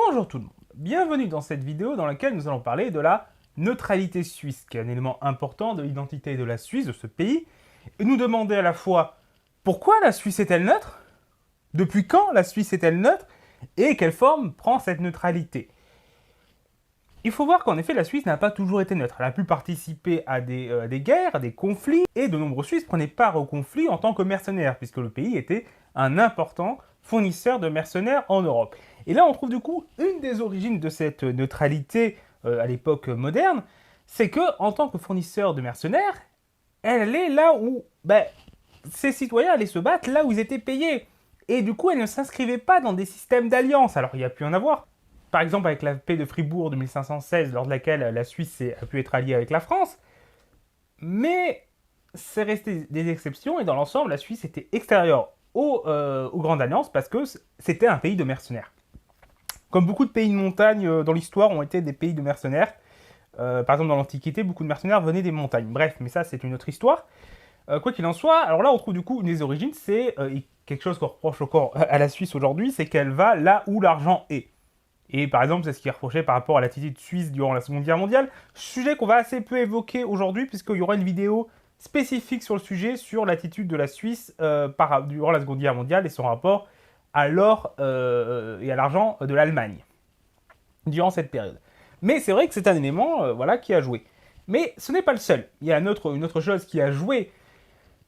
Bonjour tout le monde, bienvenue dans cette vidéo dans laquelle nous allons parler de la neutralité suisse, qui est un élément important de l'identité de la Suisse, de ce pays, et nous demander à la fois pourquoi la Suisse est-elle neutre, depuis quand la Suisse est-elle neutre, et quelle forme prend cette neutralité. Il faut voir qu'en effet la Suisse n'a pas toujours été neutre, elle a pu participer à des guerres, à des conflits, et de nombreux Suisses prenaient part aux conflits en tant que mercenaires, puisque le pays était un important fournisseur de mercenaires en Europe. Et là, on trouve du coup une des origines de cette neutralité à l'époque moderne, c'est que en tant que fournisseur de mercenaires, elle est là où ces citoyens allaient se battre là où ils étaient payés. Et du coup, elle ne s'inscrivait pas dans des systèmes d'alliance. Alors, il y a pu en avoir. Par exemple, avec la paix de Fribourg de 1516, lors de laquelle la Suisse a pu être alliée avec la France. Mais c'est resté des exceptions, et dans l'ensemble, la Suisse était extérieure aux grandes alliances parce que c'était un pays de mercenaires. Comme beaucoup de pays de montagne dans l'histoire ont été des pays de mercenaires. Par exemple, dans l'Antiquité, beaucoup de mercenaires venaient des montagnes. Bref, mais ça, c'est une autre histoire. Quoi qu'il en soit, alors là, on trouve du coup une des origines, c'est quelque chose qu'on reproche encore à la Suisse aujourd'hui, c'est qu'elle va là où l'argent est. Et par exemple, c'est ce qui est reproché par rapport à l'attitude suisse durant la Seconde Guerre mondiale, sujet qu'on va assez peu évoquer aujourd'hui, puisqu'il y aura une vidéo spécifique sur le sujet, sur l'attitude de la Suisse durant la Seconde Guerre mondiale et son rapport à l'or et à l'argent de l'Allemagne durant cette période. Mais c'est vrai que c'est un élément qui a joué. Mais ce n'est pas le seul. Il y a une autre chose qui a joué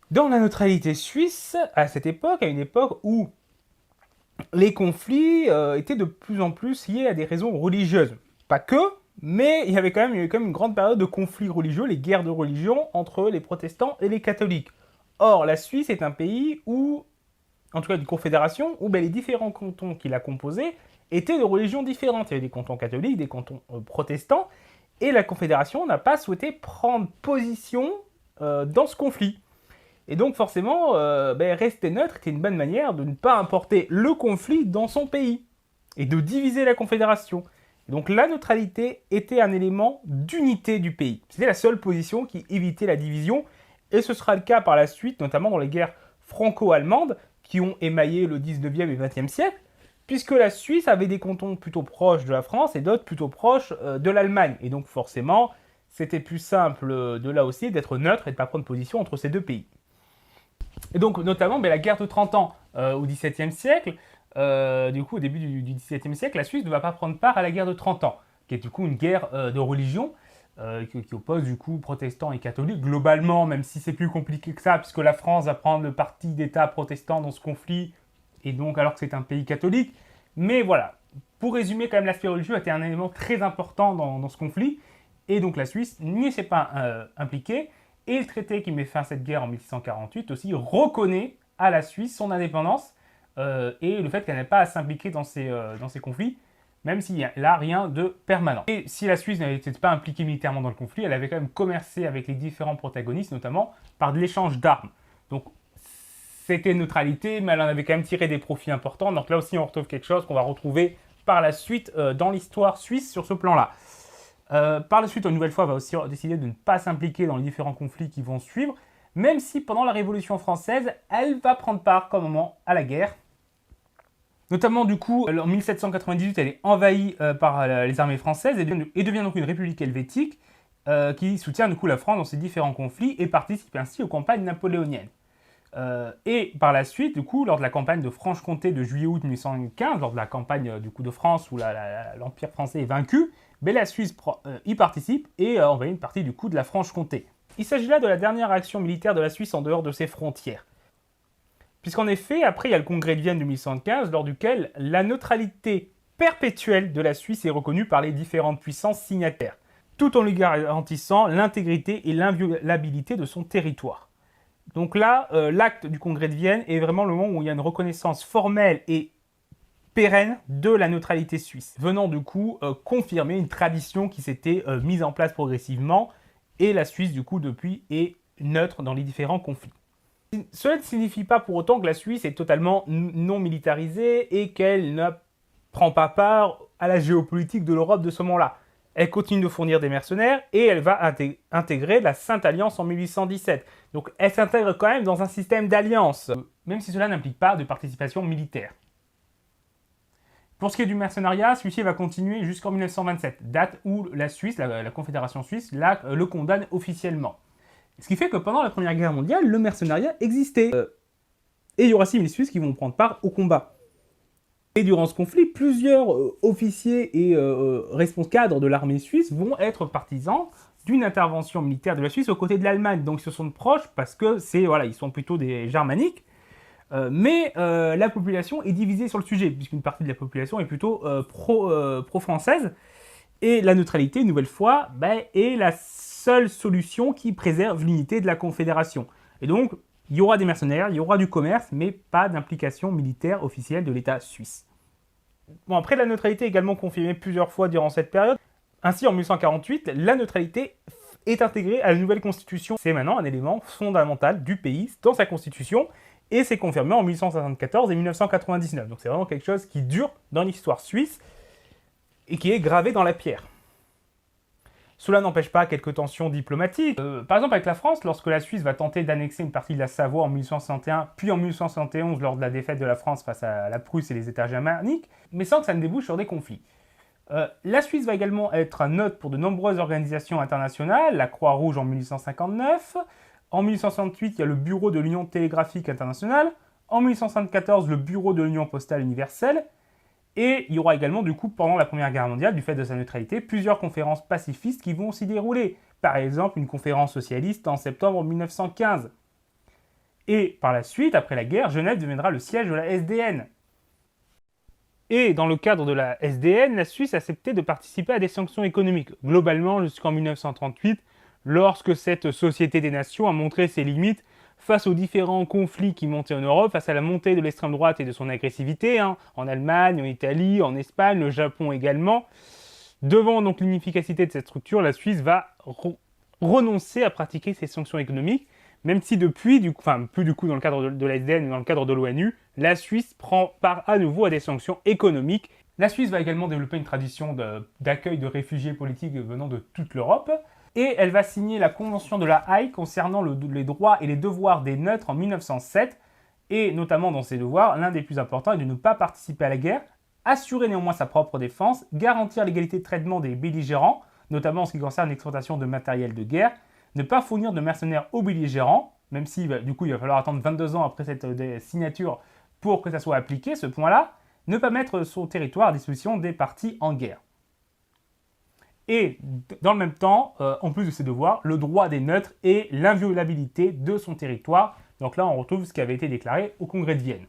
dans la neutralité suisse à cette époque, à une époque où les conflits étaient de plus en plus liés à des raisons religieuses. Pas que, mais il y avait quand même une grande période de conflits religieux, les guerres de religion entre les protestants et les catholiques. Or, la Suisse est un pays où, en tout cas une confédération, où les différents cantons qui la composaient étaient de religions différentes. Il y avait des cantons catholiques, des cantons protestants, et la confédération n'a pas souhaité prendre position dans ce conflit. Et donc forcément, rester neutre était une bonne manière de ne pas importer le conflit dans son pays et de diviser la confédération. Et donc la neutralité était un élément d'unité du pays. C'était la seule position qui évitait la division, et ce sera le cas par la suite, notamment dans les guerres franco-allemandes qui ont émaillé le 19e et 20e siècle, puisque la Suisse avait des cantons plutôt proches de la France et d'autres plutôt proches de l'Allemagne. Et donc forcément, c'était plus simple de là aussi d'être neutre et de ne pas prendre position entre ces deux pays. Et donc, notamment, la guerre de 30 ans au XVIIe siècle, du coup, au début du XVIIe siècle, la Suisse ne va pas prendre part à la guerre de 30 ans, qui est du coup une guerre de religion qui oppose du coup protestants et catholiques, globalement, même si c'est plus compliqué que ça, puisque la France va prendre le parti d'État protestant dans ce conflit, et donc alors que c'est un pays catholique. Mais voilà, pour résumer, quand même, l'aspect religieux était un élément très important dans ce conflit, et donc la Suisse n'y s'est pas impliquée. Et le traité qui met fin à cette guerre en 1648 aussi reconnaît à la Suisse son indépendance et le fait qu'elle n'ait pas à s'impliquer dans ces conflits, même s'il n'y a là rien de permanent. Et si la Suisse n'était pas impliquée militairement dans le conflit, elle avait quand même commercé avec les différents protagonistes, notamment par de l'échange d'armes. Donc c'était une neutralité, mais elle en avait quand même tiré des profits importants. Donc là aussi, on retrouve quelque chose qu'on va retrouver par la suite dans l'histoire suisse sur ce plan-là. Par la suite, une nouvelle fois, elle va aussi décider de ne pas s'impliquer dans les différents conflits qui vont suivre, même si pendant la Révolution française, elle va prendre part comme moment à la guerre. Notamment, du coup, en 1798, elle est envahie par les armées françaises et devient donc une république helvétique qui soutient du coup la France dans ces différents conflits et participe ainsi aux campagnes napoléoniennes. Et par la suite, du coup, lors de la campagne de Franche-Comté de juillet-août 1815, lors de la campagne du coup de France où l'Empire français est vaincu, la Suisse y participe et envahit une partie du coup de la Franche-Comté. Il s'agit là de la dernière action militaire de la Suisse en dehors de ses frontières. Puisqu'en effet, après il y a le congrès de Vienne de 1815, lors duquel la neutralité perpétuelle de la Suisse est reconnue par les différentes puissances signataires, tout en lui garantissant l'intégrité et l'inviolabilité de son territoire. Donc là, l'acte du congrès de Vienne est vraiment le moment où il y a une reconnaissance formelle et pérenne de la neutralité suisse, venant du coup confirmer une tradition qui s'était mise en place progressivement, et la Suisse du coup depuis est neutre dans les différents conflits. Cela ne signifie pas pour autant que la Suisse est totalement non militarisée et qu'elle ne prend pas part à la géopolitique de l'Europe de ce moment-là. Elle continue de fournir des mercenaires et elle va intégrer la Sainte Alliance en 1817. Donc elle s'intègre quand même dans un système d'alliance, même si cela n'implique pas de participation militaire. Pour ce qui est du mercenariat, celui-ci va continuer jusqu'en 1927, date où la Suisse, la Confédération suisse, le condamne officiellement. Ce qui fait que pendant la Première Guerre mondiale, le mercenariat existait. Et il y aura 6000 Suisses qui vont prendre part au combat. Et durant ce conflit, plusieurs officiers et responsables cadres de l'armée suisse vont être partisans d'une intervention militaire de la Suisse aux côtés de l'Allemagne. Donc ils se sont proches parce que ils sont plutôt des germaniques. Mais la population est divisée sur le sujet, puisqu'une partie de la population est plutôt pro-française. Et la neutralité, une nouvelle fois, est la seule solution qui préserve l'unité de la Confédération. Et donc, il y aura des mercenaires, il y aura du commerce, mais pas d'implication militaire officielle de l'État suisse. Bon, après, la neutralité est également confirmée plusieurs fois durant cette période. Ainsi, en 1848, la neutralité est intégrée à la nouvelle constitution. C'est maintenant un élément fondamental du pays dans sa constitution, et c'est confirmé en 1874 et 1999. Donc c'est vraiment quelque chose qui dure dans l'histoire suisse et qui est gravé dans la pierre. Cela n'empêche pas quelques tensions diplomatiques. Par exemple avec la France, lorsque la Suisse va tenter d'annexer une partie de la Savoie en 1861, puis en 1871 lors de la défaite de la France face à la Prusse et les États germaniques, mais sans que ça ne débouche sur des conflits. La Suisse va également être un hôte pour de nombreuses organisations internationales, la Croix-Rouge en 1859, en 1868 il y a le Bureau de l'Union télégraphique internationale, en 1874 le Bureau de l'Union postale universelle, et il y aura également, du coup, pendant la Première Guerre mondiale, du fait de sa neutralité, plusieurs conférences pacifistes qui vont s'y dérouler. Par exemple, une conférence socialiste en septembre 1915. Et par la suite, après la guerre, Genève deviendra le siège de la SDN. Et dans le cadre de la SDN, la Suisse acceptait de participer à des sanctions économiques, globalement jusqu'en 1938, lorsque cette Société des Nations a montré ses limites face aux différents conflits qui montaient en Europe, face à la montée de l'extrême droite et de son agressivité, en Allemagne, en Italie, en Espagne, le Japon également. Devant donc l'inefficacité de cette structure, la Suisse va renoncer à pratiquer ces sanctions économiques, même si depuis, plus du coup dans le cadre de la SDN, mais dans le cadre de l'ONU, la Suisse prend part à nouveau à des sanctions économiques. La Suisse va également développer une tradition d'accueil de réfugiés politiques venant de toute l'Europe, et elle va signer la Convention de la Haye concernant les droits et les devoirs des neutres en 1907, et notamment dans ces devoirs, l'un des plus importants est de ne pas participer à la guerre, assurer néanmoins sa propre défense, garantir l'égalité de traitement des belligérants, notamment en ce qui concerne l'exportation de matériel de guerre, ne pas fournir de mercenaires aux belligérants, même si du coup il va falloir attendre 22 ans après cette signature pour que ça soit appliqué, ce point-là, ne pas mettre son territoire à disposition des partis en guerre. Et dans le même temps, en plus de ces devoirs, le droit des neutres et l'inviolabilité de son territoire. Donc là, on retrouve ce qui avait été déclaré au Congrès de Vienne.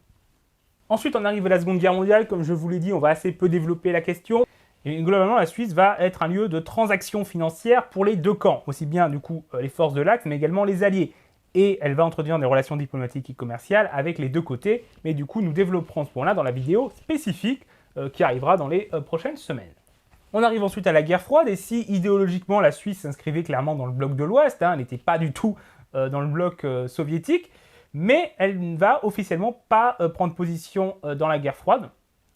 Ensuite, on arrive à la Seconde Guerre mondiale. Comme je vous l'ai dit, on va assez peu développer la question. Et globalement, la Suisse va être un lieu de transactions financières pour les deux camps. Aussi bien, du coup, les forces de l'Axe, mais également les alliés. Et elle va introduire des relations diplomatiques et commerciales avec les deux côtés. Mais du coup, nous développerons ce point-là dans la vidéo spécifique qui arrivera dans les prochaines semaines. On arrive ensuite à la guerre froide, et si idéologiquement la Suisse s'inscrivait clairement dans le bloc de l'Ouest, elle n'était pas du tout dans le bloc soviétique, mais elle ne va officiellement pas prendre position dans la guerre froide,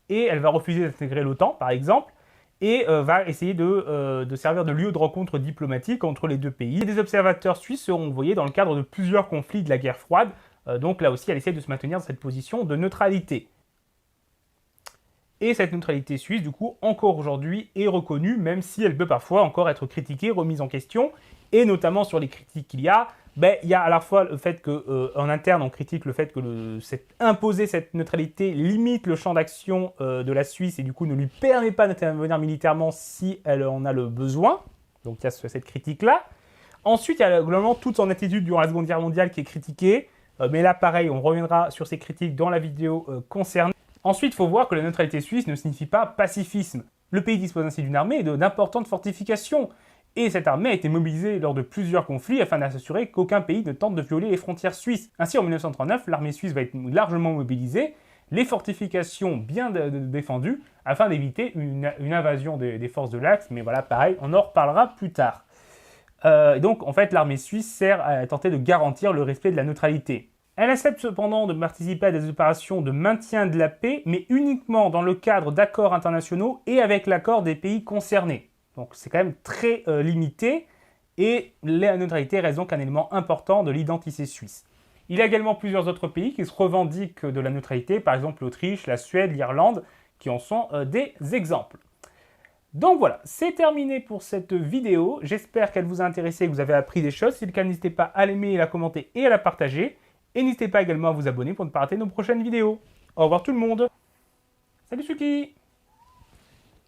et elle va refuser d'intégrer l'OTAN par exemple, et va essayer de servir de lieu de rencontre diplomatique entre les deux pays. Des observateurs suisses seront envoyés dans le cadre de plusieurs conflits de la guerre froide, donc là aussi elle essaie de se maintenir dans cette position de neutralité. Et cette neutralité suisse, du coup, encore aujourd'hui, est reconnue, même si elle peut parfois encore être critiquée, remise en question. Et notamment sur les critiques qu'il y a, il y a à la fois le fait qu'en interne, on critique le fait que imposer cette neutralité limite le champ d'action de la Suisse et du coup ne lui permet pas d'intervenir militairement si elle en a le besoin. Donc il y a cette critique-là. Ensuite, il y a globalement toute son attitude durant la Seconde Guerre mondiale qui est critiquée. Mais là, pareil, on reviendra sur ces critiques dans la vidéo concernée. Ensuite, il faut voir que la neutralité suisse ne signifie pas pacifisme. Le pays dispose ainsi d'une armée et d'importantes fortifications. Et cette armée a été mobilisée lors de plusieurs conflits afin d'assurer qu'aucun pays ne tente de violer les frontières suisses. Ainsi, en 1939, l'armée suisse va être largement mobilisée, les fortifications bien défendues, afin d'éviter une invasion des forces de l'Axe. Mais voilà, pareil, on en reparlera plus tard. Donc, en fait, l'armée suisse sert à tenter de garantir le respect de la neutralité. Elle accepte cependant de participer à des opérations de maintien de la paix, mais uniquement dans le cadre d'accords internationaux et avec l'accord des pays concernés. Donc c'est quand même très limité, et la neutralité reste donc un élément important de l'identité suisse. Il y a également plusieurs autres pays qui se revendiquent de la neutralité, par exemple l'Autriche, la Suède, l'Irlande, qui en sont des exemples. Donc voilà, c'est terminé pour cette vidéo. J'espère qu'elle vous a intéressé et que vous avez appris des choses. Si c'est le cas, n'hésitez pas à l'aimer, à la commenter et à la partager. Et n'hésitez pas également à vous abonner pour ne pas rater nos prochaines vidéos. Au revoir tout le monde. Salut Suki.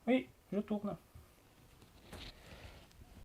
Oui, je tourne.